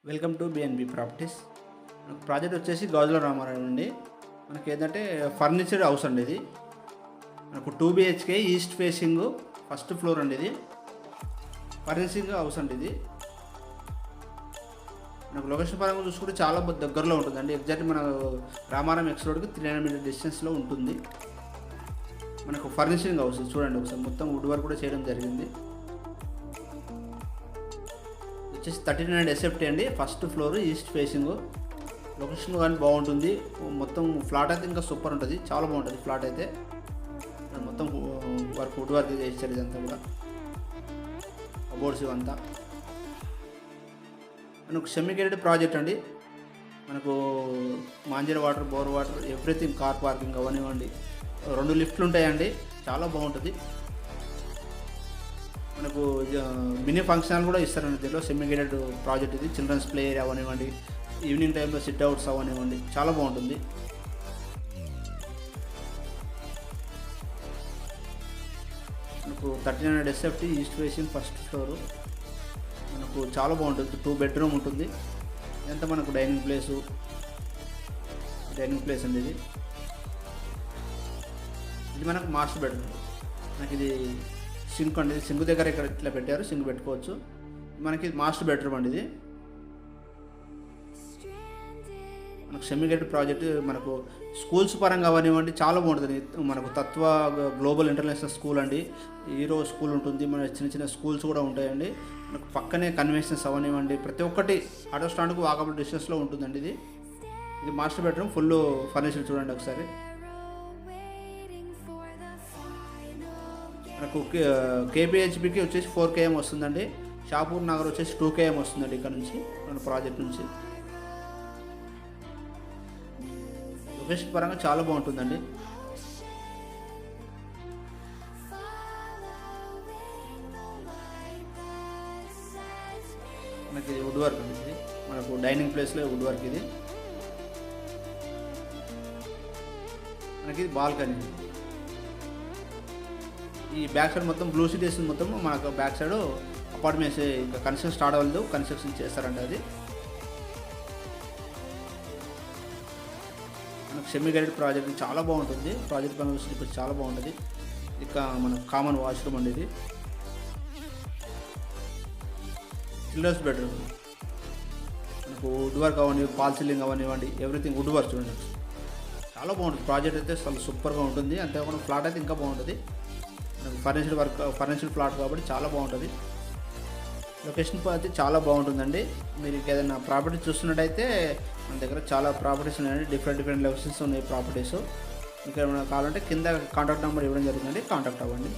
Welcome to BNB properties. మనకు project వచ్చేసి గాజుల రామారావు అండి. మనకి ఏంటంటే ఫర్నిచర్ హౌస్ అండి ఇది. మనకు 2 BHK east facing first floor అండి ఇది. ఫర్నిషింగ్ హౌస్ అండి ఇది. మనకు లొకేషన్ పరంగా చూసుకుంటే చాలా దగ్గరలో ఉంటుందండి. ఎగ్జాక్ట్ మన రామారాం ఎక్స్ రోడ్కి 300 మీటర్ డిస్టెన్స్లో ఉంటుంది. మనకు ఫర్నిషింగ్ హౌస్ చూడండి ఒకసారి, మొత్తం వుడ్ వర్క్ కూడా చేయడం జరిగింది. వచ్చేసి 39 SFT అండి. First floor east facing. Location కానీ బాగుంటుంది. మొత్తం ఫ్లాట్ అయితే ఇంకా సూపర్ ఉంటుంది, చాలా బాగుంటుంది ఫ్లాట్ అయితే. మొత్తం వర్క్ వుడ్ వర్క్ చేస్తారు ఇదంతా కూడా, కబోర్డ్స్ ఇవంతా. మనకు సెమీ గేటెడ్ ప్రాజెక్ట్ అండి. మనకు Manjeera water, bore water, everything, car parking అవనివ్వండి. 2 లిఫ్ట్లు ఉంటాయండి, చాలా బాగుంటుంది. మనకు మినీ ఫంక్షన్ హాల్ కూడా ఇస్తారండి దీంట్లో. సెమీ గేటెడ్ ప్రాజెక్ట్ ఇది. చిల్డ్రన్స్ ప్లే ఏరియా అవనివ్వండి, ఈవినింగ్ టైంలో సిట్ అవుట్స్ అవనివ్వండి, చాలా బాగుంటుంది. మనకు 39 SFT east facing first floor. మనకు చాలా బాగుంటుంది. 2 బెడ్రూమ్ ఉంటుంది. ఇదంతా మనకు డైనింగ్ ప్లేస్ అండి ఇది. ఇది మనకు మాస్టర్ బెడ్రూమ్. మనకి ఇది సింక్ అండి. సింక్ దగ్గర ఇక్కడ ఇట్లా పెట్టారు, సింక్ పెట్టుకోవచ్చు. మనకి మాస్టర్ బెడ్రూమ్ అండి ఇది. మనకు సెమీ గేటెడ్ ప్రాజెక్ట్. మనకు స్కూల్స్ పరంగా అవనివ్వండి, చాలా బాగుంటుంది. మనకు తత్వ గ్లోబల్ ఇంటర్నేషనల్ స్కూల్ అండి, హీరో స్కూల్ ఉంటుంది. మన చిన్న చిన్న స్కూల్స్ కూడా ఉంటాయండి. మనకు పక్కనే కన్వెన్షన్స్ అవనివ్వండి, ప్రతి ఒక్కటి ఆటో స్టాండ్కు వాకబుల్ డిస్టెన్స్లో ఉంటుందండి ఇది. ఇది మాస్టర్ బెడ్రూమ్, ఫుల్ ఫర్నిచర్ చూడండి ఒకసారి. మనకు KPHBకి వచ్చేసి 4 km వస్తుందండి. షాపూర్ నగర్ వచ్చేసి 2 km వస్తుందండి ఇక్కడ నుంచి, మన ప్రాజెక్ట్ నుంచి. లొకేషన్ పరంగా చాలా బాగుంటుందండి. మనకి వుడ్ వర్క్ అండి ఇది. మనకు డైనింగ్ ప్లేస్లో వుడ్ వర్క్ ఇది. మనకి ఇది బాల్కనీ. ఈ బ్యాక్ సైడ్ మొత్తం బ్లూ సీట్ వేసింది. మొత్తం మనకు బ్యాక్ సైడ్ అపార్ట్మెంట్స్ ఇంకా కన్స్ట్రక్షన్ స్టార్ట్ అవ్వలేదు, కన్స్ట్రక్షన్ చేస్తారండి అది. మనకు సెమీ గేటెడ్ ప్రాజెక్ట్ చాలా బాగుంటుంది. ప్రాజెక్ట్ పని చూసి చాలా బాగుంటుంది. ఇక మన కామన్ వాష్రూమ్ అండి ఇది. Children's bedroom. మనకు వుడ్ వర్క్ అవని, ఫాల్ సీలింగ్ అవనివ్వండి, ఎవ్రీథింగ్ వుడ్ వర్క్ చూడండి. చాలా బాగుంటుంది ప్రాజెక్ట్ అయితే, అసలు సూపర్గా ఉంటుంది. అంతేకాకుండా ఫ్లాట్ అయితే ఇంకా బాగుంటుంది. ఫర్నిచర్ వర్క్, ఫర్నిచర్ ఫ్లాట్ కాబట్టి చాలా బాగుంటుంది. లొకేషన్ అయితే చాలా బాగుంటుందండి. మీరు ఏదైనా ప్రాపర్టీ చూస్తున్నట్టయితే మన దగ్గర చాలా ప్రాపర్టీస్ ఉన్నాయండి. డిఫరెంట్ లొకేషన్స్ ఉన్నాయి ప్రాపర్టీస్. ఇంకా ఏమైనా కావాలంటే కింద కాంటాక్ట్ నెంబర్ ఇవ్వడం జరిగిందండి, కాంటాక్ట్ అవ్వండి.